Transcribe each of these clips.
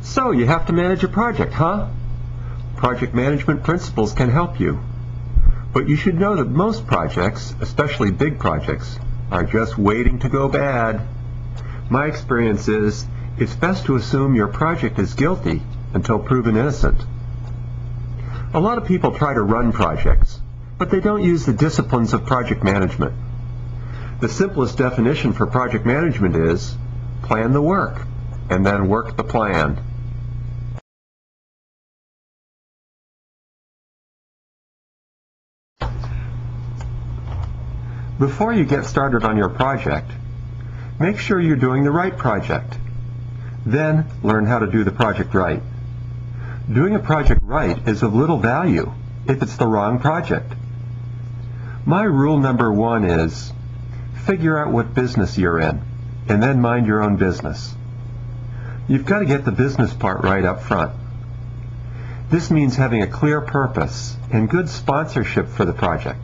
So you have to manage a project, huh? Project management principles can help you. But you should know that most projects, especially big projects, are just waiting to go bad. My experience is, it's best to assume your project is guilty until proven innocent. A lot of people try to run projects, but they don't use the disciplines of project management. The simplest definition for project management is, plan the work, and then work the plan. Before you get started on your project, make sure you're doing the right project. Then learn how to do the project right. Doing a project right is of little value if it's the wrong project. My rule number 1 is, figure out what business you're in, and then mind your own business. You've got to get the business part right up front. This means having a clear purpose and good sponsorship for the project.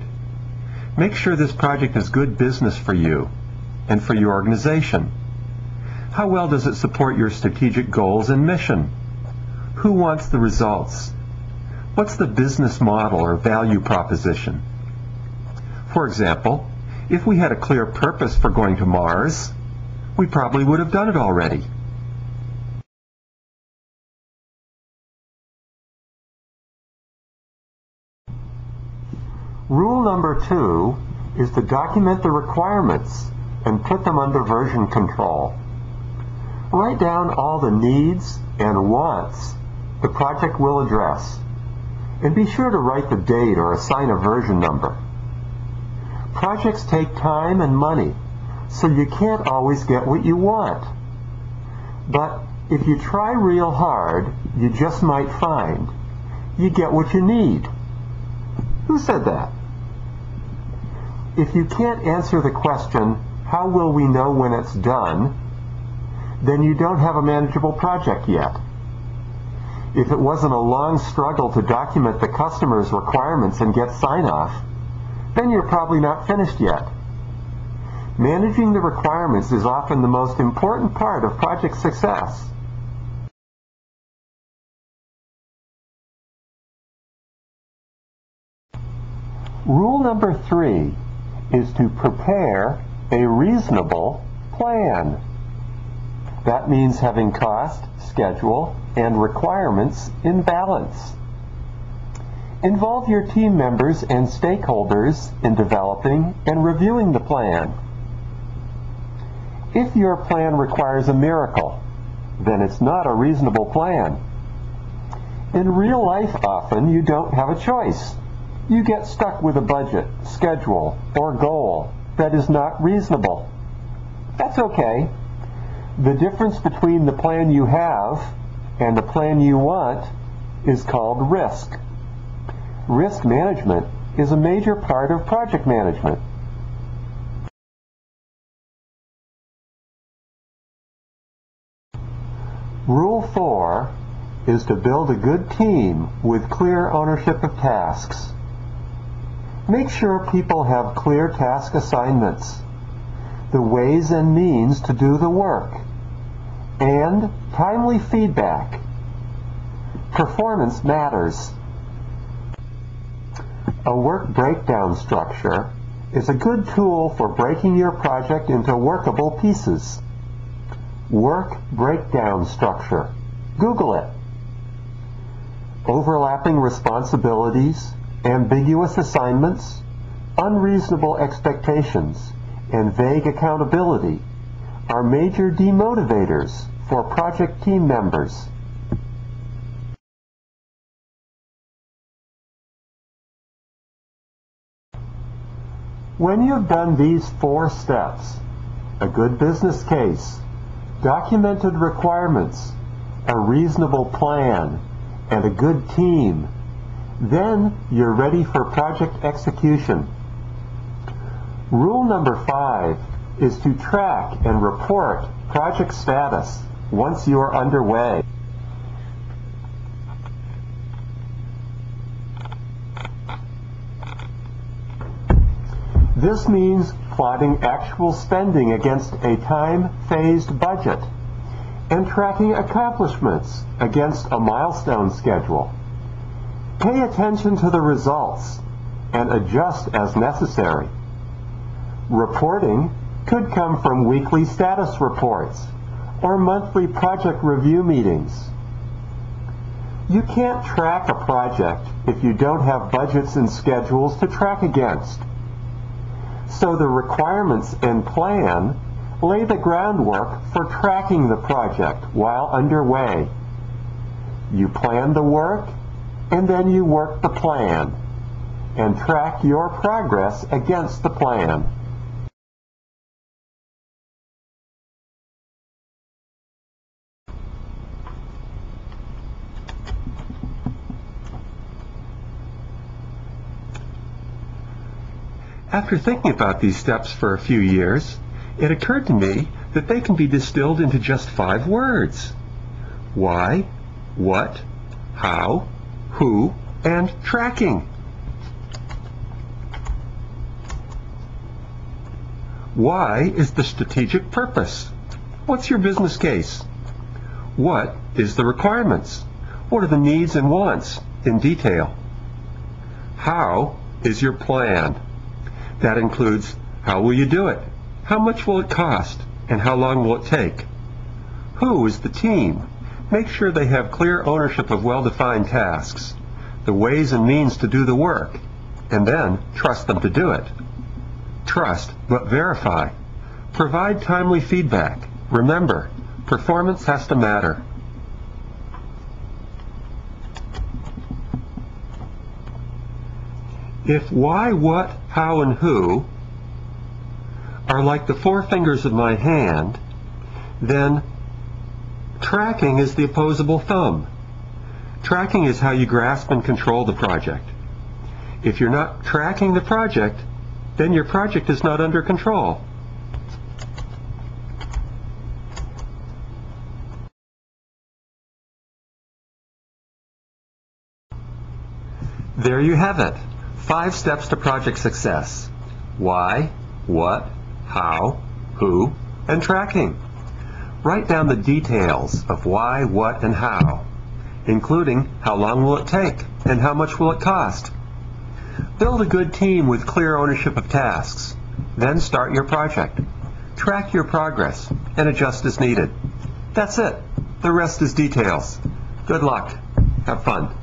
Make sure this project is good business for you and for your organization. How well does it support your strategic goals and mission? Who wants the results? What's the business model or value proposition? For example, if we had a clear purpose for going to Mars, we probably would have done it already. Rule number 2 is to document the requirements and put them under version control. Write down all the needs and wants the project will address, and be sure to write the date or assign a version number. Projects take time and money, so you can't always get what you want. But if you try real hard, you just might find you get what you need. Who said that? If you can't answer the question, how will we know when it's done, then you don't have a manageable project yet. If it wasn't a long struggle to document the customer's requirements and get sign-off, then you're probably not finished yet. Managing the requirements is often the most important part of project success. Rule number 3 is to prepare a reasonable plan. That means having cost, schedule, and requirements in balance. Involve your team members and stakeholders in developing and reviewing the plan. If your plan requires a miracle, then it's not a reasonable plan. In real life, often, you don't have a choice. You get stuck with a budget, schedule, or goal that is not reasonable. That's okay. The difference between the plan you have and the plan you want is called risk. Risk management is a major part of project management. Rule 4 is to build a good team with clear ownership of tasks. Make sure people have clear task assignments, the ways and means to do the work, and timely feedback. Performance matters. A work breakdown structure is a good tool for breaking your project into workable pieces. Work breakdown structure. Google it. Overlapping responsibilities, ambiguous assignments, unreasonable expectations, and vague accountability are major demotivators for project team members. When you've done these 4 steps, a good business case, documented requirements, a reasonable plan, and a good team, then you're ready for project execution. Rule number 5 is to track and report project status once you are underway. This means plotting actual spending against a time-phased budget and tracking accomplishments against a milestone schedule. Pay attention to the results and adjust as necessary. Reporting could come from weekly status reports or monthly project review meetings. You can't track a project if you don't have budgets and schedules to track against. So the requirements and plan lay the groundwork for tracking the project while underway. You plan the work, and then you work the plan, and track your progress against the plan. After thinking about these steps for a few years, it occurred to me that they can be distilled into just 5 words. Why, what, how, who, and tracking. Why is the strategic purpose? What's your business case? What is the requirements? What are the needs and wants in detail? How is your plan? That includes how will you do it? How much will it cost? And how long will it take? Who is the team? Make sure they have clear ownership of well-defined tasks, the ways and means to do the work, and then trust them to do it. Trust, but verify. Provide timely feedback. Remember, performance has to matter. If why, what, how, and who are like the 4 fingers of my hand, then tracking is the opposable thumb. Tracking is how you grasp and control the project. If you're not tracking the project, then your project is not under control. There you have it. 5 steps to project success. Why, what, how, who, and tracking. Write down the details of why, what, and how, including how long will it take and how much will it cost. Build a good team with clear ownership of tasks. Then start your project. Track your progress and adjust as needed. That's it. The rest is details. Good luck. Have fun.